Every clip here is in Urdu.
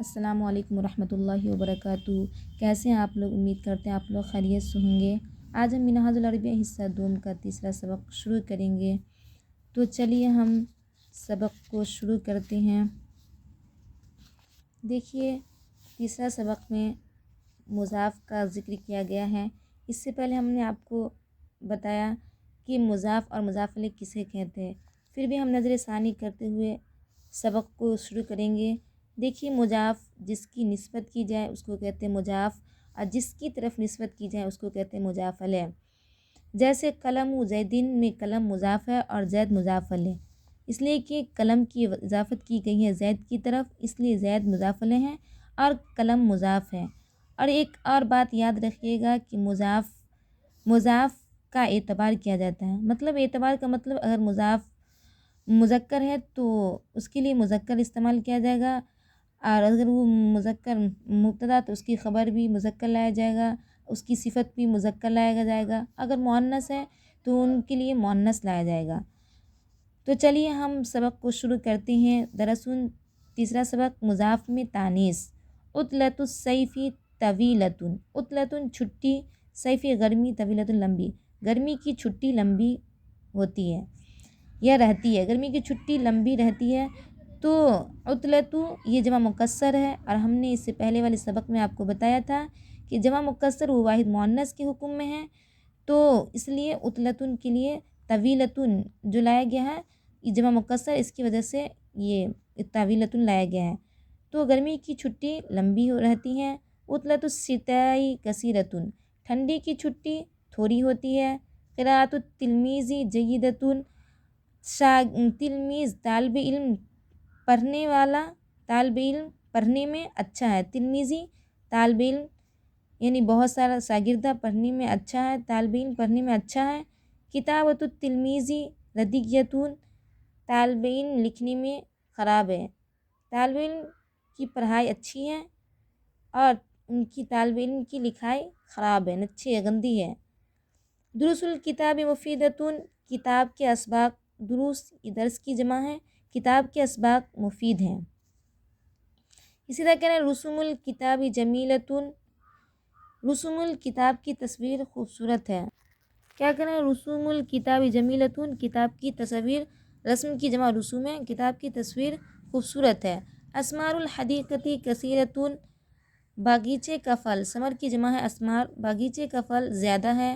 السلام علیکم ورحمۃ اللہ وبرکاتہ۔ کیسے ہیں آپ لوگ؟ امید کرتے ہیں آپ لوگ خیریت سے ہوں گے۔ آج ہم منہاج العربیہ حصہ دوم کا تیسرا سبق شروع کریں گے، تو چلیے ہم سبق کو شروع کرتے ہیں۔ دیکھیے، تیسرا سبق میں مضاف کا ذکر کیا گیا ہے۔ اس سے پہلے ہم نے آپ کو بتایا کہ مضاف اور مضاف الیہ کسے کہتے ہیں۔ پھر بھی ہم نظر ثانی کرتے ہوئے سبق کو شروع کریں گے۔ دیکھیے، مضاف جس کی نسبت کی جائے اس کو کہتے ہیں مضاف، اور جس کی طرف نسبت کی جائے اس کو کہتے ہیں مضاف الیہ۔ جیسے قلم زیدین میں قلم مضاف ہے اور زید مضاف الیہ، اس لیے کہ قلم کی اضافت کی گئی ہے زید کی طرف، اس لیے زید مضاف الیہ ہے اور قلم مضاف ہے۔ اور ایک اور بات یاد رکھیے گا کہ مضاف کا اعتبار کیا جاتا ہے۔ مطلب اعتبار کا مطلب اگر مضاف مذکر ہے تو اس کے لیے مذکر استعمال کیا جائے گا، اور اگر وہ مذکر مبتدا تو اس کی خبر بھی مذکر لایا جائے گا، اس کی صفت بھی مذکر لایا جائے گا۔ اگر مؤنث ہے تو ان کے لیے مؤنث لایا جائے گا۔ تو چلیے ہم سبق کو شروع کرتے ہیں۔ درسن تیسرا سبق مضاف میں تانیث۔ عطلۃ الصیف طویلۃ، عطلۃ چھٹی، صیف گرمی، طویلۃ لمبی، گرمی کی چھٹی لمبی ہوتی ہے یا رہتی ہے، گرمی کی چھٹی لمبی رہتی ہے۔ تو عطلۃ یہ جمع مکسر ہے، اور ہم نے اس سے پہلے والے سبق میں آپ کو بتایا تھا کہ جمع مکسر وہ واحد مؤنث کے حکم میں ہے، تو اس لیے عطلۃ کے لیے طویلۃ جو لایا گیا ہے یہ جمع مکسر، اس کی وجہ سے یہ طویلۃ لایا گیا ہے۔ تو گرمی کی چھٹی لمبی رہتی ہے۔ عطلۃ الشتاء کثیرۃ، ٹھنڈی کی چھٹی تھوڑی ہوتی ہے۔ قراءۃ التلمیذ جیدۃ، تلمیذ طالب علم، پڑھنے والا، طالب علم پڑھنے میں اچھا ہے۔ تلمیذی طالب علم یعنی بہت سارا شاگردہ پڑھنے میں اچھا ہے، طالب علم پڑھنے میں اچھا ہے۔ کتابۃ التلمیذ ردیۃ، طالب علم لکھنے میں خراب ہے، طالب علم کی پڑھائی اچھی ہے اور ان کی طالب علم کی لکھائی خراب ہے، اچھی ہے، گندی ہے۔ دروس الکتاب مفیدۃ، کتاب کے اسباق، دروس درس کی جمع ہے، کتاب کے اسباق مفید ہیں۔ اسی طرح کہنا ہے رسوم الکتاب جمیلۃ، رسوم الکتاب کی تصویر خوبصورت ہے۔ کیا کہنا ہے؟ رسوم الکتاب جمیلۃ، کتاب کی تصویر، رسم کی جمع رسوم ہے، کتاب کی تصویر خوبصورت ہے۔ اسمار الحدیقۃ کثیرۃ، باغیچے کا پھل، ثمر کی جمع ہے اسمار، باغیچے کا پھل زیادہ ہے،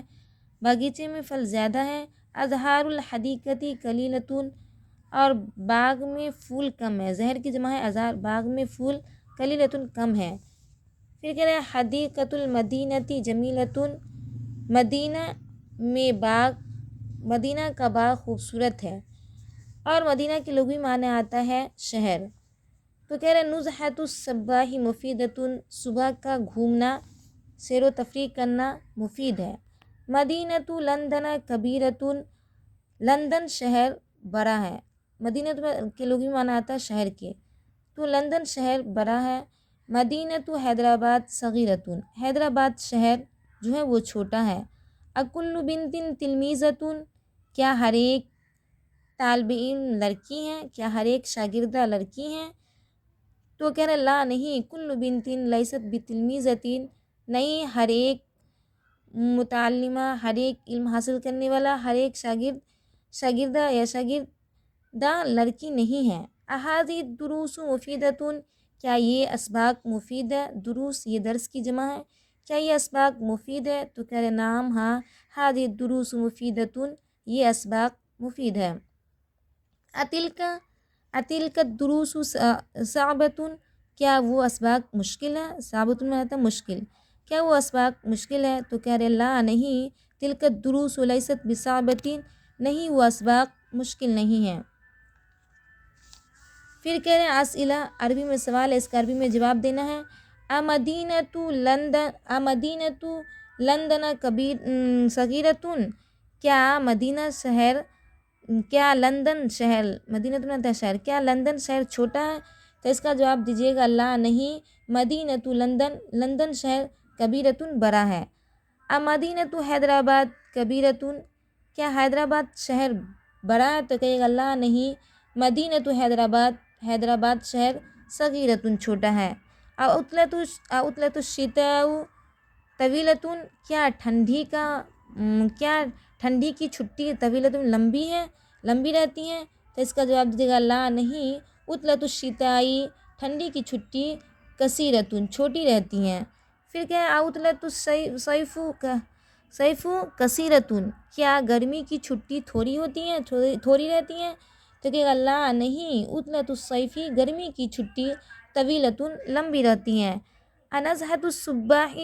باغیچے میں پھل زیادہ ہے۔ ازہار الحدیقۃ قلیلۃ، اور باغ میں پھول کم ہے، زہر کی جمع ہے ازہار، باغ میں پھول قلیلۃ کم ہے۔ پھر کہہ رہے ہیں حدیقۃ المدینۃ جمیلۃ، مدینہ میں باغ، مدینہ کا باغ خوبصورت ہے، اور مدینہ کے لغوی معنی آتا ہے شہر۔ تو کہہ رہے ہیں نزہۃ الصباح مفیدۃ، صبح کا گھومنا، سیر و تفریح کرنا مفید ہے۔ مدینۃ لندن کبیرۃ، لندن شہر بڑا ہے، مدینہ کے لغوی معنی آتا ہے شہر کے، تو لندن شہر بڑا ہے۔ مدینۃ حیدرآباد صغیرۃ، حیدرآباد شہر جو ہے وہ چھوٹا ہے۔ اکل بنت تلمیذۃ، کیا ہر ایک طالب علم لڑکی ہیں، کیا ہر ایک شاگردہ لڑکی ہیں؟ تو کہہ رہے لا نہیں، کل بنت لیست بتلمیذۃ، نہیں ہر ایک متعلمہ، ہر ایک علم حاصل کرنے والا، ہر ایک شاگردہ یا شاگردہ لڑکی نہیں ہے۔ احاذی الدروس مفیدۃ، کیا یہ اسباق مفید ہے؟ دروس یہ درس کی جمع ہے، کیا یہ اسباق مفید ہے؟ تو کہہ رہے نام ہاں، ہذی الدروس مفیدۃ، یہ اسباق مفید ہے۔ اتلک الدروس صعبۃ، کیا وہ اسباق مشکل ہے؟ صعبۃ میں آتا ہے مشکل، کیا وہ اسباق مشکل ہے؟ تو کہہ رہے لا نہیں، تلک الدروس لیست بصعبۃ، نہیں وہ اسباق مشکل نہیں ہیں۔ پھر کہہ رہے ہیں اسئلہ، عربی میں سوال ہے، اس کا عربی میں جواب دینا ہے۔ امدینۃ لندن صغیرۃ، کیا مدینہ شہر، کیا لندن شہر، مدینہ میں آتا ہے شہر، کیا لندن شہر چھوٹا ہے؟ تو اس کا جواب دیجیے گا لا نہیں، مدینۃ لندن، لندن شہر کبیرۃ بڑا ہے۔ امدینۃ حیدرآباد کبیرۃ، کیا حیدرآباد شہر بڑا ہے؟ تو کہیے گا لا نہیں، مدینۃ حیدرآباد، حیدرآباد شہر صغیرۃ چھوٹا ہے۔ اعطلت الشتاء طویلتن، کیا ٹھنڈی کی چھٹی طویلتن لمبی رہتی ہیں؟ تو اس کا جواب دیجیے گا لا، نہیں، عطلۃ الشتائی، ٹھنڈی کی چھٹی کثیرتن، چھوٹی رہتی ہیں۔ پھر کیا ہے عطلۃ الصیف کثیرتن، کیا گرمی کی چھٹی تھوڑی رہتی ہیں؟ تو کہے گا لا، نہیں، عطلۃ الصیفی، گرمی کی چھٹی طویلتن، لمبی رہتی ہیں۔ انزہۃ الصباح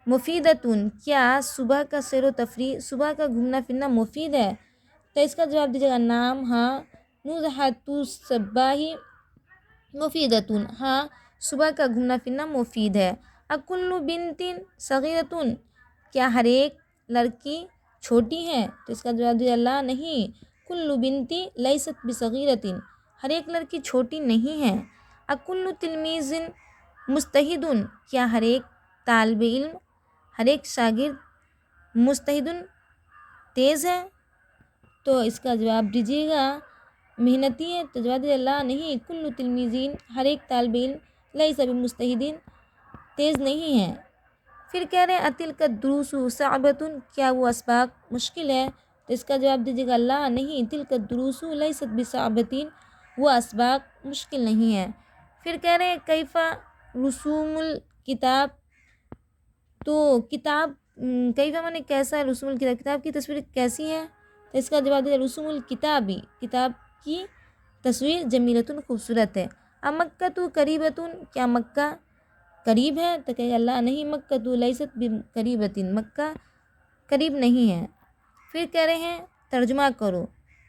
مفیدتن، کیا صبح کا سیر و تفریح، صبح کا گھومنا پھرنا مفید ہے؟ تو اس کا جواب دیجیے گا نام، ہاں، نزہۃ الصباح مفیدتن، ہاں، صبح کا گھومنا پھرنا مفید ہے۔ اکل بنت صغیرتن، کیا ہر ایک لڑکی چھوٹی ہے؟ تو اس کا جواب دیجیے لا، نہیں، کل بنت لیست بصغیرۃ، ہر ایک لڑکی چھوٹی نہیں ہے۔ اکل تلمیذ مجتہد، کیا ہر ایک طالب علم، ہر ایک شاگرد مجتہد تیز ہے؟ تو اس کا جواب دیجیے گا محنتی ہے، تو جواب دیجیے لا، نہیں، کل تلمیذین، ہر ایک طالب علم، لیس بمجتہدین، تیز نہیں ہے۔ پھر کہہ رہے ہیں اتلک الدروس صعبۃ، کیا وہ اسباق مشکل ہے؟ تو اس کا جواب دیجیے گا لا، نہیں، تلک الدروس لیست بصعبۃ، وہ اسباق مشکل نہیں ہے۔ پھر کہہ رہے ہیں کیف رسوم الکتاب، تو کتاب کیف مانے کیسا ہے، رسوم الکتاب، کتاب کی تصویر کیسی ہے؟ تو اس کا جواب دیجیے رسوم الکتابی، کتاب کی تصویر جمیلتن، خوبصورت ہے۔ امکہ قریبتن، کیا مکہ قریب ہے؟ تو کہے گا لا، نہیں، مکہ لیست بقریبۃ، مکہ قریب نہیں ہے۔ پھر کہہ رہے ہیں ترجمہ کرو،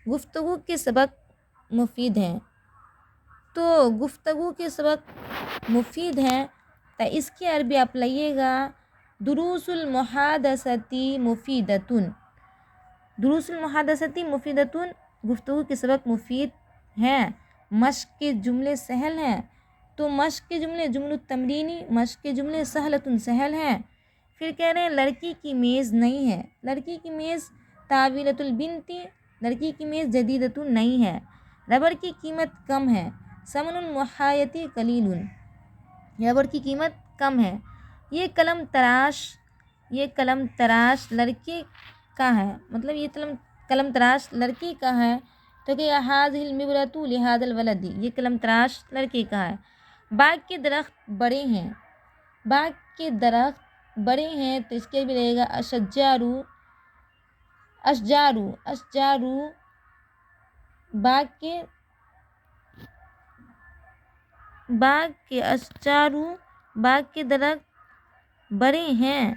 گفتگو کے سبق مفید ہیں، تو گفتگو کے سبق مفید ہیں، تو اس کی عربی آپ لائیے گا دروس المحادثۃ مفیدتن، دروس المحادثۃ مفیدتن، گفتگو کے سبق مفید ہیں۔ مشق کے جملے سہل ہیں، تو مشق کے جملے جمل التمرینی، مشق کے جملے سہلتن، سہل ہیں۔ پھر کہہ رہے ہیں لڑکی کی میز نئی ہے، لڑکی کی میز طاولۃ البنت، لڑکی کی میز جدیدتن، نئی ہے۔ ربڑ کی قیمت کم ہے، ثمن المحایۃ قلیل، ربڑ کی قیمت کم ہے۔ یہ قلم تراش لڑکے کا ہے، مطلب یہ قلم تراش لڑکی کا ہے، تو کہ ھذہ المبرۃ لھذا الولد، یہ قلم تراش لڑکے کا ہے۔ باغ کے درخت بڑے ہیں، باغ کے درخت بڑے ہیں، تو اس کے بھی رہے گا اشجارو، باغ کے درخت بڑے ہیں،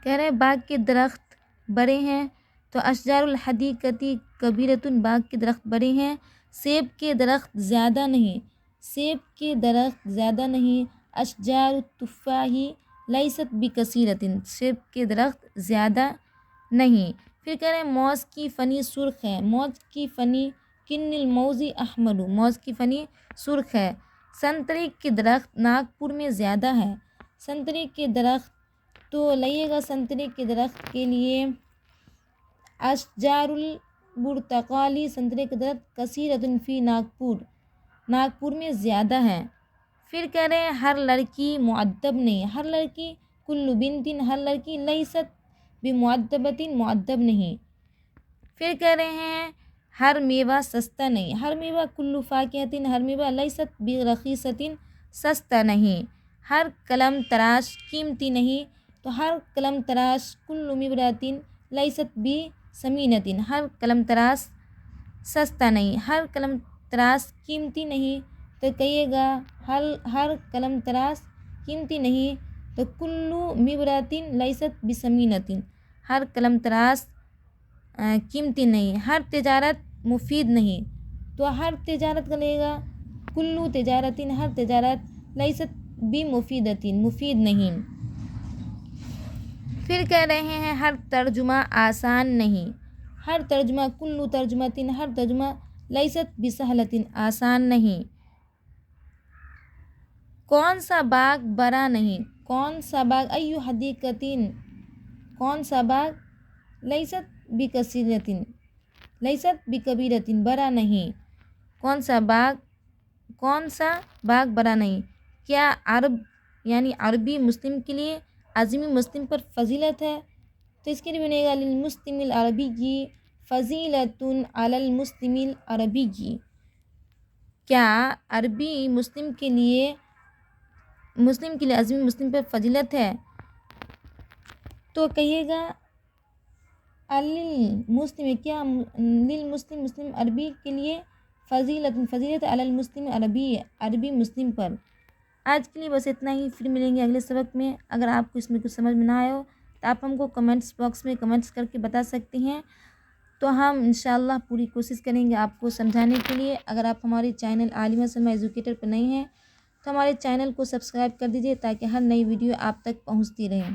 کہہ رہے ہیں باغ کے درخت بڑے ہیں، تو اشجار الحدیقۃ کبیرۃ، باغ کے درخت بڑے ہیں۔ سیب کے درخت زیادہ نہیں، سیب کے درخت زیادہ نہیں۔ اشجار التفاح لیست بکثیرۃ، سیب کے درخت زیادہ نہیں۔ پھر کہہ رہے ہیں موز کی فنی سرخ ہے، موز کی فنی کن الموز احمر، موز کی فنی سرخ ہے۔ سنترے کے درخت ناگپور میں زیادہ ہے، سنترے کے درخت، تو لائیے گا سنترے کے درخت کے لیے اشجار البرتقال، سنترے کے درخت کثیرۃ فی ناگپور، ناگپور میں زیادہ ہیں۔ پھر کہہ رہے ہیں ہر لڑکی مؤدب نہیں، ہر لڑکی کل بنت، ہر لڑکی لیست بمؤدبۃ، مؤدب نہیں۔ پھر کہہ رہے ہیں ہر میوہ سستا نہیں، ہر میوہ کل فاکہۃ، ہر میوہ لیست برخیصۃ، سستا نہیں۔ ہر قلم تراش قیمتی نہیں، تو ہر قلم تراش کل مبرۃ لیست بثمینۃ، ہر قلم تراش سستا نہیں، ہر قلم تراش قیمتی نہیں، تو کہیے گا ہر قلم تراش قیمتی نہیں، تو کل مبرۃ لیست بثمینۃ، ہر قلم تراش قیمتی نہیں۔ ہر تجارت مفید نہیں، تو ہر تجارت کا لے گا کل تجارت، ہر تجارت لیست بمفیدۃ، مفید نہیں۔ پھر کہہ رہے ہیں ہر ترجمہ آسان نہیں، ہر ترجمہ کل ترجمۃ، ہر ترجمہ لیست بسہلۃ، آسان نہیں۔ کون سا باغ بڑا نہیں، کون سا باغ ای حدیقۃ، کون سا باغ لیست بکبیرۃ، بڑا نہیں، کون سا باغ بڑا نہیں۔ کیا عرب یعنی عربی مسلم کے لیے عجمی مسلم پر فضیلت ہے؟ تو اس کے لیے بنے گا للمسلم العربی کی فضیلت علی المسلم العربی کی. کیا عربی مسلم کے لیے عجمی مسلم پر فضیلت ہے؟ تو کہیے گا المسلم، کیا للمسلم مسلم عربی کے لیے فضیلت علی المسلم عربی مسلم پر. آج کے لیے بس اتنا ہی، پھر ملیں گے اگلے سبق میں. اگر آپ کو اس میں کچھ سمجھ میں نہ آئے ہو تو آپ ہم کو کمنٹس باکس میں کمنٹس کر کے بتا سکتے ہیں، تو ہم انشاءاللہ پوری کوشش کریں گے آپ کو سمجھانے کے لیے. اگر آپ ہمارے چینل عالمہ سلمیٰ ایجوکیٹر پہ نہیں ہیں تو ہمارے چینل کو سبسکرائب کر دیجیے تاکہ ہر نئی ویڈیو آپ تک پہنچتی رہے.